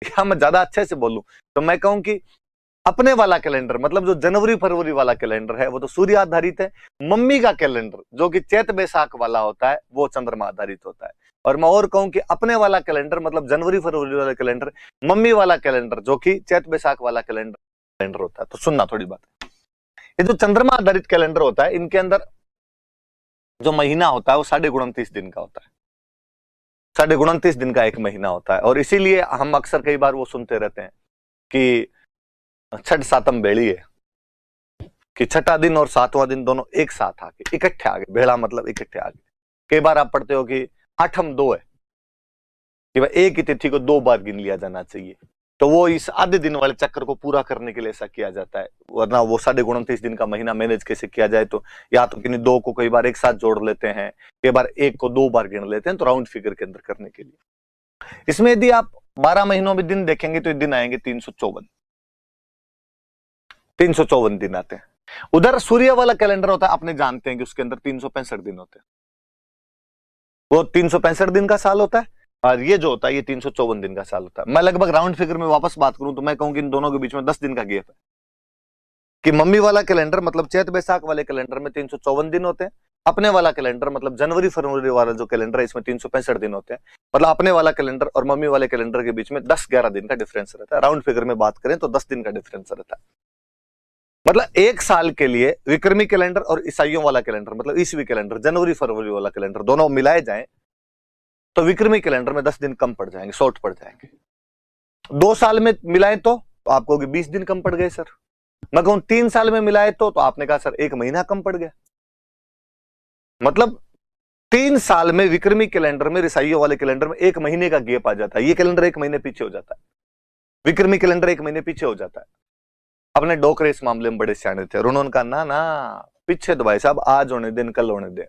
या मैं ज्यादा अच्छे से बोलूं तो मैं कहूं कि अपने वाला कैलेंडर मतलब जो जनवरी फरवरी वाला कैलेंडर है वो तो सूर्य आधारित है। मम्मी का कैलेंडर जो कि चैत बैसाख वाला होता है वो चंद्रमा आधारित होता है। और मैं और कहूं कि अपने वाला कैलेंडर मतलब जनवरी फरवरी वाला कैलेंडर, मम्मी वाला कैलेंडर जो कि चैत बैसाख वाला कैलेंडर होता है। तो सुनना थोड़ी बात, ये जो चंद्रमा आधारित कैलेंडर होता है इनके अंदर जो महीना होता है वो 29.5 दिन का होता है। 29.5 दिन का एक महीना होता है। और इसीलिए हम अक्सर कई बार वो सुनते रहते हैं कि छठ सातम बेड़ी है, कि छठा दिन और सातवां दिन दोनों एक साथ आके इकट्ठे आ गए। बेड़ा मतलब इकट्ठे आ गए। कई बार आप पढ़ते हो कि आठम 2 है, कि भाई एक ही तिथि को 2 बार गिन लिया जाना चाहिए। तो वो इस आधे दिन वाले चक्कर को पूरा करने के लिए ऐसा किया जाता है। वरना वो 29.5 दिन का महीना मैनेज कैसे किया जाए, तो या तो किन्हीं 2 को कई बार एक साथ जोड़ लेते हैं, कई बार एक को 2 बार गिन लेते हैं, तो राउंड फिगर के अंदर करने के लिए। इसमें यदि आप 12 महीनों में दिन देखेंगे तो दिन आएंगे 354 दिन आते हैं। उधर सूर्य वाला कैलेंडर होता है, अपने जानते हैं कि उसके अंदर 365 दिन होते हैं। वो 365 दिन का साल होता है और ये जो होता है ये 354 दिन का साल होता है। मैं लगभग राउंड फिगर में वापस बात करूं तो मैं कहूं कि इन दोनों के बीच में 10 दिन का गैप है। कि मम्मी वाला कैलेंडर मतलब चैत बैसाख वाले कैलेंडर में 354 दिन होते हैं, अपने वाला कैलेंडर मतलब जनवरी फरवरी वाला जो कैलेंडर है इसमें 365 दिन होते हैं। मतलब अपने वाला कैलेंडर और मम्मी वाले कैलेंडर के बीच में 10-11 दिन का डिफरेंस रहता है। राउंड फिगर में बात करें तो 10 दिन का डिफरेंस रहता है। मतलब एक साल के लिए विक्रमी कैलेंडर और ईसाइयों वाला कैलेंडर मतलब ईसवी कैलेंडर, जनवरी फरवरी वाला कैलेंडर दोनों मिलाए जाएं तो विक्रमी कैलेंडर में 10 दिन कम पड़ जाएंगे, शॉर्ट पड़ जाएंगे। 2 साल में मिलाएं तो आपको 20 दिन कम पड़ गए सर। मैं कहूं 3 साल में मिलाए तो आपने कहा सर 1 महीना कम पड़ गया। मतलब 3 साल में विक्रमी कैलेंडर में ईसाइयों वाले कैलेंडर में 1 महीने का गैप आ जाता है। ये कैलेंडर 1 महीने पीछे हो जाता है, विक्रमी कैलेंडर 1 महीने पीछे हो जाता है। अपने डोकरे इस मामले में बड़े सियाने थे और उन्होंने कहा ना पीछे तो भाई साहब आज होने दिन कल होने दे।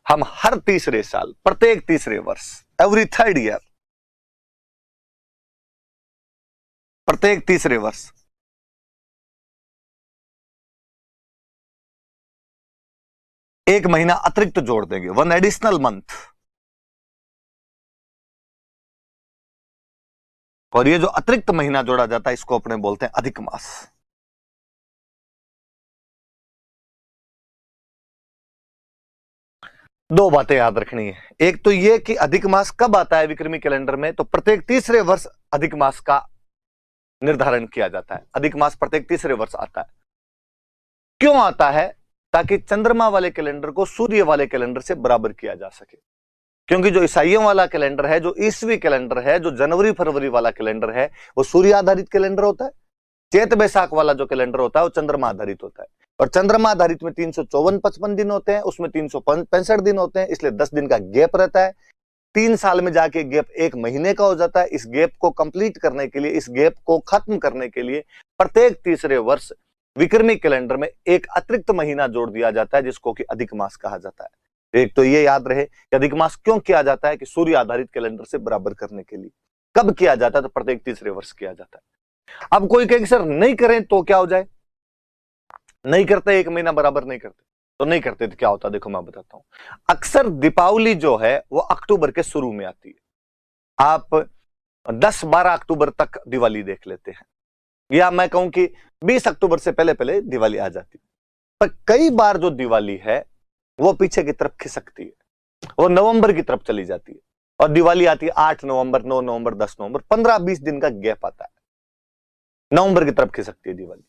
हम हर तीसरे साल, प्रत्येक तीसरे वर्ष, एवरी 3rd ईयर, प्रत्येक तीसरे वर्ष 1 महीना अतिरिक्त जोड़ देंगे, 1 एडिशनल मंथ। और ये जो अतिरिक्त महीना जोड़ा जाता है इसको अपने बोलते हैं अधिक मास। दो बातें याद रखनी है। एक तो ये कि अधिक मास कब आता है विक्रमी कैलेंडर में, तो प्रत्येक तीसरे वर्ष अधिक मास का निर्धारण किया जाता है। अधिक मास प्रत्येक तीसरे वर्ष आता है। क्यों आता है? ताकि चंद्रमा वाले कैलेंडर को सूर्य वाले कैलेंडर से बराबर किया जा सके। क्योंकि जो ईसाइयों वाला कैलेंडर है, जो ईसवी कैलेंडर है, जो जनवरी फरवरी वाला कैलेंडर है वो सूर्य आधारित कैलेंडर होता है। चैत बैसाख वाला जो कैलेंडर होता है वो चंद्रमा आधारित होता है। और चंद्रमा आधारित में 354-55 दिन होते हैं, उसमें 365 दिन होते हैं, इसलिए 10 दिन का गैप रहता है। 3 साल में जाके गैप 1 महीने का हो जाता है। इस गैप को कंप्लीट करने के लिए, इस गैप को खत्म करने के लिए प्रत्येक तीसरे वर्ष विक्रमी कैलेंडर में एक अतिरिक्त महीना जोड़ दिया जाता है जिसको कि अधिक मास कहा जाता है। एक तो ये याद रहे कि अधिक मास क्यों किया जाता है, कि सूर्य आधारित कैलेंडर से बराबर करने के लिए। कब किया जाता है? तो प्रत्येक तीसरे वर्ष किया जाता है। अब कोई कहे सर नहीं करें तो क्या हो जाए? नहीं करते, 1 महीना बराबर नहीं करते तो नहीं करते तो क्या होता है? देखो मैं बताता हूं। अक्सर दीपावली जो है वो अक्टूबर के शुरू में आती है। आप 10-12 अक्टूबर तक दिवाली देख लेते हैं, या मैं कहूं कि 20 अक्टूबर से पहले पहले दिवाली आ जाती है। पर कई बार जो दिवाली है वो पीछे की तरफ खिसकती है, वो नवंबर की तरफ चली जाती है और दिवाली आती है 8 नवंबर, 9 नवंबर, 10 नवंबर, 15-20 दिन का गैप आता है। नवंबर की तरफ खिसकती है दिवाली।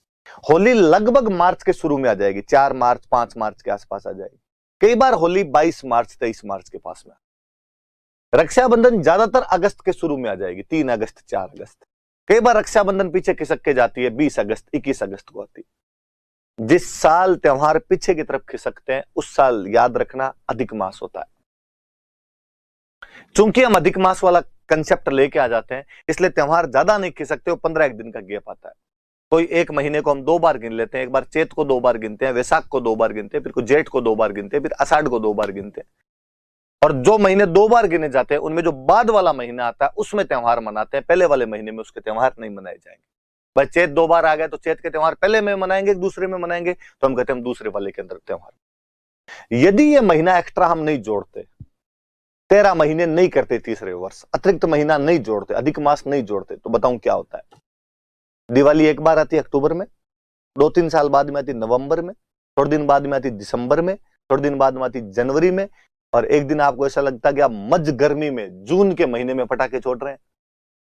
होली लगभग मार्च के शुरू में आ जाएगी, 4 मार्च 5 मार्च के आसपास आ जाएगी। कई बार होली 22 मार्च 23 मार्च के पास में। रक्षाबंधन ज्यादातर अगस्त के शुरू में आ जाएगी, 3 अगस्त 4 अगस्त। कई बार रक्षाबंधन पीछे खिसक के जाती है, 20 अगस्त 21 अगस्त को आती है। जिस साल त्योहार पीछे की तरफ खिसकते हैं उस साल याद रखना अधिक मास होता है। चूंकि हम अधिक मास वाला कंसेप्ट लेके आ जाते हैं इसलिए त्योहार ज्यादा नहीं खिसकते, वो 15-1 दिन का गैप आता है। कोई 1 महीने को हम 2 बार गिन लेते हैं। एक बार चैत को 2 बार गिनते हैं, वैशाख को 2 बार गिनते हैं, फिर जेठ को 2 बार गिनते हैं, फिर आषाढ़ को 2 बार गिनते हैं। और जो महीने 2 बार गिने जाते हैं उनमें जो बाद वाला महीना आता है उसमें त्योहार मनाते हैं। पहले वाले महीने में उसके त्योहार नहीं मनाए जाएंगे। भाई चैत 2 बार आ गए तो चैत के त्योहार पहले में मनाएंगे, दूसरे में मनाएंगे, तो हम कहते हैं हम दूसरे वाले के अंदर त्योहार। यदि ये महीना एक्स्ट्रा हम नहीं जोड़ते, 13 महीने नहीं करते तीसरे वर्ष, अतिरिक्त महीना नहीं जोड़ते, अधिक मास नहीं जोड़ते, तो बताऊं क्या होता है? दिवाली एक बार आती है अक्टूबर में, 2-3 साल बाद में आती नवंबर में, थोड़े दिन बाद में आती दिसंबर में, थोड़े दिन बाद में आती जनवरी में, और एक दिन आपको ऐसा लगता है कि आप मध्य गर्मी में जून के महीने में पटाखे छोड़ रहे हैं,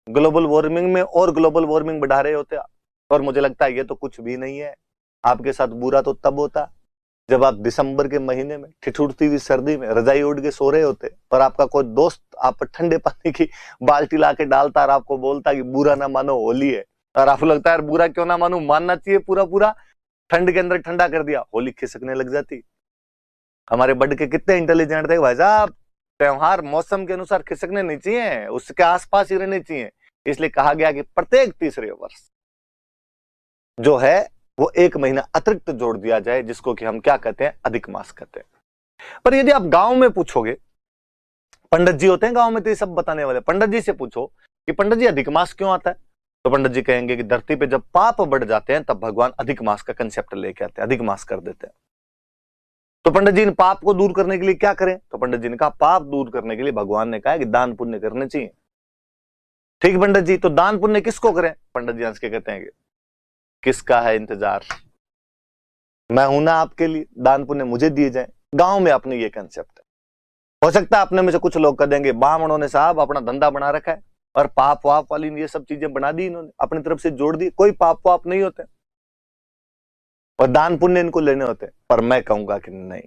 ग्लोबल वार्मिंग में और ग्लोबल वार्मिंग बढ़ा रहे होते आप। और मुझे लगता है ये तो कुछ भी नहीं है। आपके साथ बुरा तो तब होता जब आप दिसंबर के महीने में ठिठुरती हुई सर्दी में रजाई ओढ़ के सो रहे होते और आपका कोई दोस्त आप पर ठंडे पानी की बाल्टी ला के डालता और आपको बोलता कि बुरा ना मानो होली है, और आपको लगता है बुरा क्यों ना मानू, मानना चाहिए पूरा पूरा, ठंड के अंदर ठंडा कर दिया, होली खिसकने लग जाती। हमारे बड़ के कितने इंटेलिजेंट थे भाई साहब, त्योहार मौसम के अनुसार खिसकने नहीं चाहिए, उसके आसपास ही रहने चाहिए। इसलिए कहा गया कि प्रत्येक तीसरे वर्ष जो है वो 1 महीना अतिरिक्त जोड़ दिया जाए, जिसको कि हम क्या कहते हैं, अधिक मास कहते हैं। पर यदि आप गांव में पूछोगे, पंडित जी होते हैं गांव में तो ये सब बताने वाले, पंडित जी से पूछो कि पंडित जी अधिक मास क्यों आता है, तो पंडित जी कहेंगे कि धरती पे जब पाप बढ़ जाते हैं तब भगवान अधिक मास का कंसेप्ट लेके आते हैं, अधिक मास कर देते हैं। तो पंडित जी ने पाप को दूर करने के लिए क्या करें, तो पंडित जी ने कहा पाप दूर करने के लिए भगवान ने कहा कि दान पुण्य करने चाहिए। ठीक पंडित जी, तो दान पुण्य किसको करें? पंडित जी हंस के कहते हैं कि किसका है इंतजार, मैं हूं ना आपके लिए, दान पुण्य मुझे दिए जाए। गांव में अपने ये कंसेप्ट है। हो सकता है अपने में से कुछ लोग कह देंगे ब्राह्मणों ने साहब अपना धंधा बना रखा है और पाप वाप वाली ये सब चीजें बना दी, इन्होंने अपनी तरफ से जोड़ दी, कोई पाप वाप नहीं होते और दान पुण्य इनको लेने होते। पर मैं कहूंगा कि नहीं,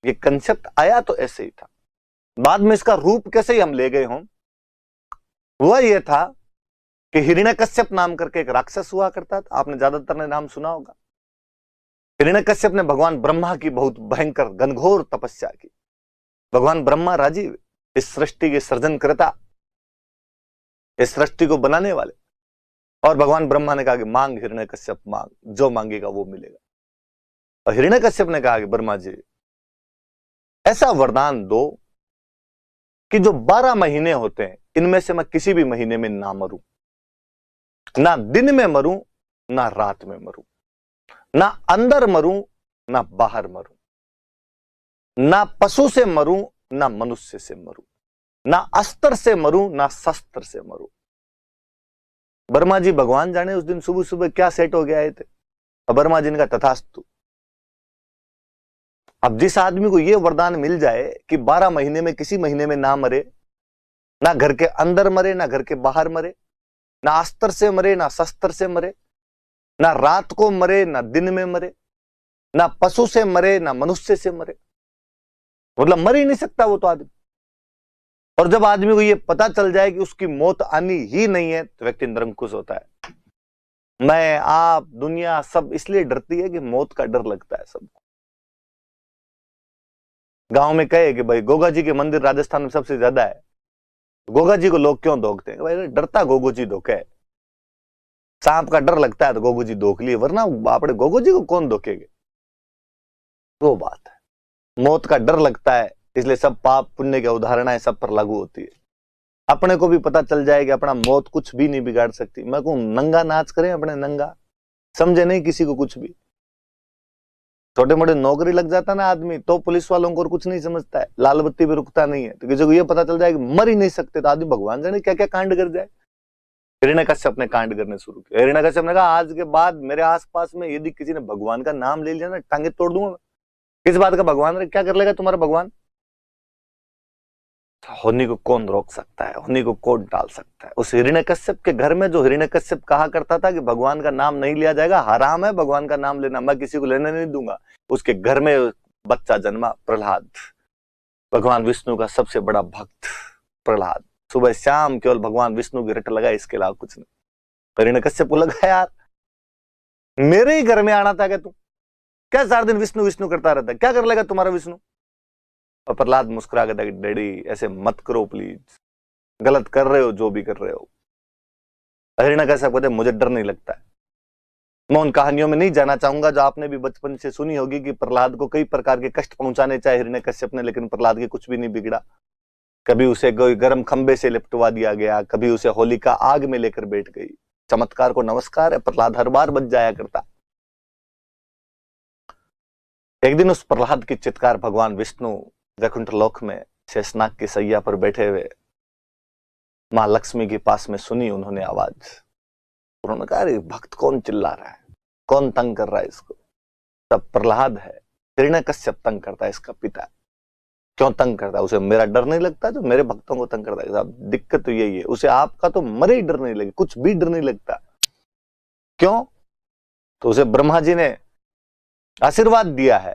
ये कंसेप्ट आया तो ऐसे ही था, बाद में इसका रूप कैसे ही हम ले गए हों। हुआ ये था कि हिरण्यकश्यप नाम करके एक राक्षस हुआ करता था, आपने ज्यादातर ने नाम सुना होगा। हिरण्यकश्यप ने भगवान ब्रह्मा की बहुत भयंकर घनघोर तपस्या की। भगवान ब्रह्मा राजी, इस सृष्टि के सृजनकर्ता, इस सृष्टि को बनाने वाले, और भगवान ब्रह्मा ने कहा कि मांग हिरण्यकश्यप मांग, जो मांगेगा वो मिलेगा। और हिरण्यकश्यप ने कहा कि ब्रह्मा जी ऐसा वरदान दो कि जो 12 महीने होते हैं इनमें से मैं किसी भी महीने में ना मरूं, ना दिन में मरूं ना रात में मरूं, ना अंदर मरूं ना बाहर मरूं, ना पशु से मरूं ना मनुष्य से मरूं, ना अस्त्र से मरूं ना शस्त्र से मरूं। ब्रह्मा जी भगवान जाने उस दिन सुबह सुबह क्या सेट हो गया है थे। और ब्रह्मा जी ने कहा तथास्तु। अब जिस आदमी को यह वरदान मिल जाए कि 12 महीने में किसी महीने में ना मरे, ना घर के अंदर मरे ना घर के बाहर मरे, ना अस्त्र से मरे ना शस्त्र से मरे, ना रात को मरे ना दिन में मरे, ना पशु से मरे ना मनुष्य से मरे, मतलब मर ही नहीं सकता वो तो आदमी। और जब आदमी को ये पता चल जाए कि उसकी मौत आनी ही नहीं है तो व्यक्ति निरंकुश होता है। मैं आप दुनिया सब इसलिए डरती है कि मौत का डर लगता है सबको। गांव में कहे कि भाई गोगा जी के मंदिर राजस्थान में सबसे ज्यादा है, गोगा जी को लोग क्यों धोखते हैं? भाई डरता गोगो जी धोखे है, सांप का डर लगता है तो गोगो जी धोख लिए, वरना आपने गोगो जी को कौन धोखेगे? वो बात है। मौत का डर लगता है इसलिए सब पाप पुण्य की अवधारणाएं सब पर लागू होती है। अपने को भी पता चल जाए कि अपना मौत कुछ भी नहीं बिगाड़ सकती। मैं कहूं नंगा नाच करें अपने, नंगा समझे नहीं किसी को कुछ भी। छोटे मोटे नौकरी लग जाता ना आदमी तो पुलिस वालों को और कुछ नहीं समझता है, लाल बत्ती भी रुकता नहीं है। तो किसी को ये पता चल जाए कि मर ही नहीं सकते तो आदमी भगवान जाने क्या क्या कांड कर जाए। हिरण्यकश्यप ने कांड करने शुरू किया। हिरण्यकश्यप ने कहा आज के बाद मेरे आसपास में यदि किसी ने भगवान का नाम ले लिया ना टांगे तोड़ दूंगा मैं। किस बात का भगवान? क्या कर लेगा तुम्हारा भगवान? होनी को कौन रोक सकता है, होनी को कौन टाल सकता है? उस हिरण्यकश्यप के घर में जो हिरण्यकश्यप कहा करता था कि भगवान का नाम नहीं लिया जाएगा, हराम है भगवान का नाम लेना, मैं किसी को लेने नहीं दूंगा, उसके घर में बच्चा जन्मा प्रहलाद, भगवान विष्णु का सबसे बड़ा भक्त प्रहलाद। सुबह शाम केवल भगवान विष्णु की रट लगा, इसके अलावा कुछ नहीं। हिरण्यकश्यप को लगा यार मेरे ही घर में आना था क्या तू? क्या 4 दिन विष्णु विष्णु करता रहता है, क्या कर लेगा तुम्हारा विष्णु? और प्रहलाद मुस्कुरा के था डैडी ऐसे मत करो प्लीज, गलत कर रहे हो जो भी कर रहे हो। हिरण्यकश्यप कहते मुझे डर नहीं लगता है। मैं उन कहानियों में नहीं जाना चाहूंगा जो आपने भी बचपन से सुनी होगी कि प्रहलाद को कई प्रकार के कष्ट पहुंचाने चाहे हिरण्यकश्यप ने, लेकिन प्रहलाद के कुछ भी नहीं बिगड़ा। कभी उसे गर्म खंबे से लिपटवा दिया गया, कभी उसे होलिका आग में लेकर बैठ गई। चमत्कार को नमस्कार है, प्रहलाद हर बार बच जाया करता। एक दिन उस प्रहलाद की चित्कार भगवान विष्णु वैकुंठ लोक में शेषनाग की सैया पर बैठे हुए मां लक्ष्मी के पास में सुनी उन्होंने आवाज। उन्होंने कहा, अरे भक्त कौन चिल्ला रहा है, कौन तंग कर रहा है इसको? तब प्रहलाद है, हिरण्यकश्यप तंग करता है इसका पिता। क्यों तंग करता है? उसे मेरा डर नहीं लगता जो मेरे भक्तों को तंग करता है? साहब दिक्कत तो यही है, उसे आपका तो मरे ही डर नहीं लगे, कुछ भी डर नहीं लगता। क्यों? तो उसे ब्रह्मा जी ने आशीर्वाद दिया है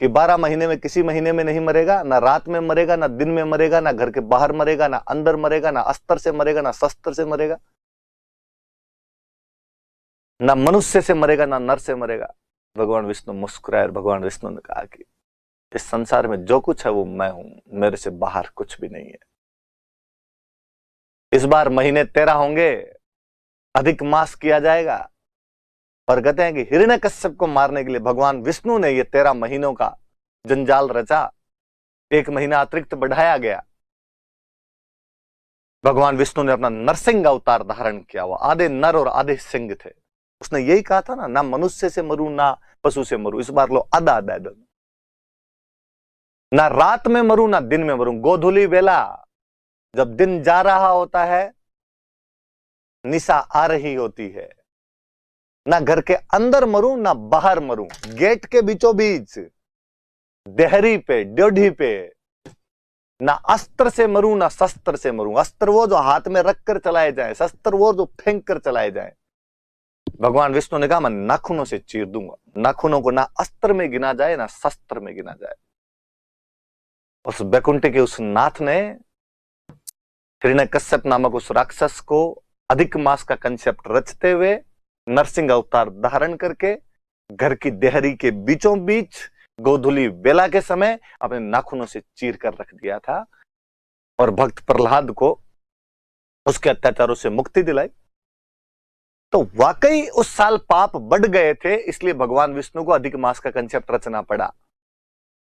कि 12 महीने में किसी महीने में नहीं मरेगा, ना रात में मरेगा, ना दिन में मरेगा, ना घर के बाहर मरेगा, ना अंदर मरेगा, ना अस्त्र से मरेगा, ना शस्त्र से मरेगा, ना मनुष्य से मरेगा, ना नर से मरेगा। भगवान विष्णु मुस्कुराए और भगवान विष्णु ने कहा कि इस संसार में जो कुछ है वो मैं हूं, मेरे से बाहर कुछ भी नहीं है। इस बार महीने 13 होंगे, अधिक मास किया जाएगा, और कहते हैं कि हिरण्यकश्यप को मारने के लिए भगवान विष्णु ने ये 13 महीनों का जंजाल रचा। 1 महीना अतिरिक्त बढ़ाया गया। भगवान विष्णु ने अपना नरसिंह अवतार धारण किया। वो आधे नर और आधे सिंह थे। उसने यही कहा था ना मनुष्य से मरू ना पशु से मरू। इस बार लो आधा आधा दोनों, ना रात में मरू ना दिन में मरू। गोधूली बेला, जब दिन जा रहा होता है, निशा आ रही होती है, ना घर के अंदर मरूं ना बाहर मरूं, गेट के बीचों बीच, देहरी पे, ड्योढ़ी पे, ना अस्त्र से मरूं ना शस्त्र से मरूं। अस्त्र वो जो हाथ में रखकर चलाए जाए, शस्त्र वो जो फेंक कर चलाए जाए। भगवान विष्णु ने कहा मैं नाखूनों से चीर दूंगा। नाखूनों को ना अस्त्र में गिना जाए ना शस्त्र में गिना जाए। उस बैकुंठ के उस नाथ ने हिरण्यकश्यप नामक उस राक्षस को अधिक मास का कंसेप्ट रचते हुए नरसिंह अवतार धारण करके घर की देहरी के बीचों बीच गोधूली बेला के समय अपने नाखूनों से चीर कर रख दिया था और भक्त प्रहलाद को उसके अत्याचारों से मुक्ति दिलाई। तो वाकई उस साल पाप बढ़ गए थे, इसलिए भगवान विष्णु को अधिक मास का कंसेप्ट रचना पड़ा।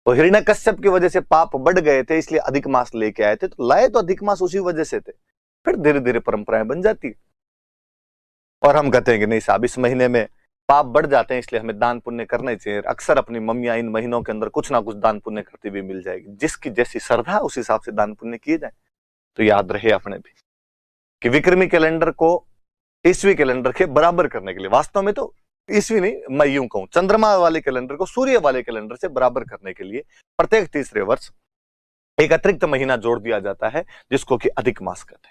तो हिरण्यकश्यप की वजह से पाप बढ़ गए थे, इसलिए अधिक मास लेके आए थे। तो लाए तो अधिक मास उसी वजह से थे। फिर धीरे धीरे परंपराएं बन जाती। और हम कहते हैं कि नहीं साहब, इस महीने में पाप बढ़ जाते हैं, इसलिए हमें दान पुण्य करना चाहिए। अक्सर अपनी मम्मियां इन महीनों के अंदर कुछ ना कुछ दान पुण्य करती हुई मिल जाएगी। जिसकी जैसी श्रद्धा उस हिसाब से दान पुण्य किए जाए। तो याद रहे अपने भी कि विक्रमी कैलेंडर को ईस्वी कैलेंडर के बराबर करने के लिए, वास्तव में तो ईस्वी नहीं, मैं यूं कहूं चंद्रमा वाले कैलेंडर को सूर्य वाले कैलेंडर से बराबर करने के लिए प्रत्येक तीसरे वर्ष एक अतिरिक्त महीना जोड़ दिया जाता है, जिसको कि अधिक मास कहते हैं।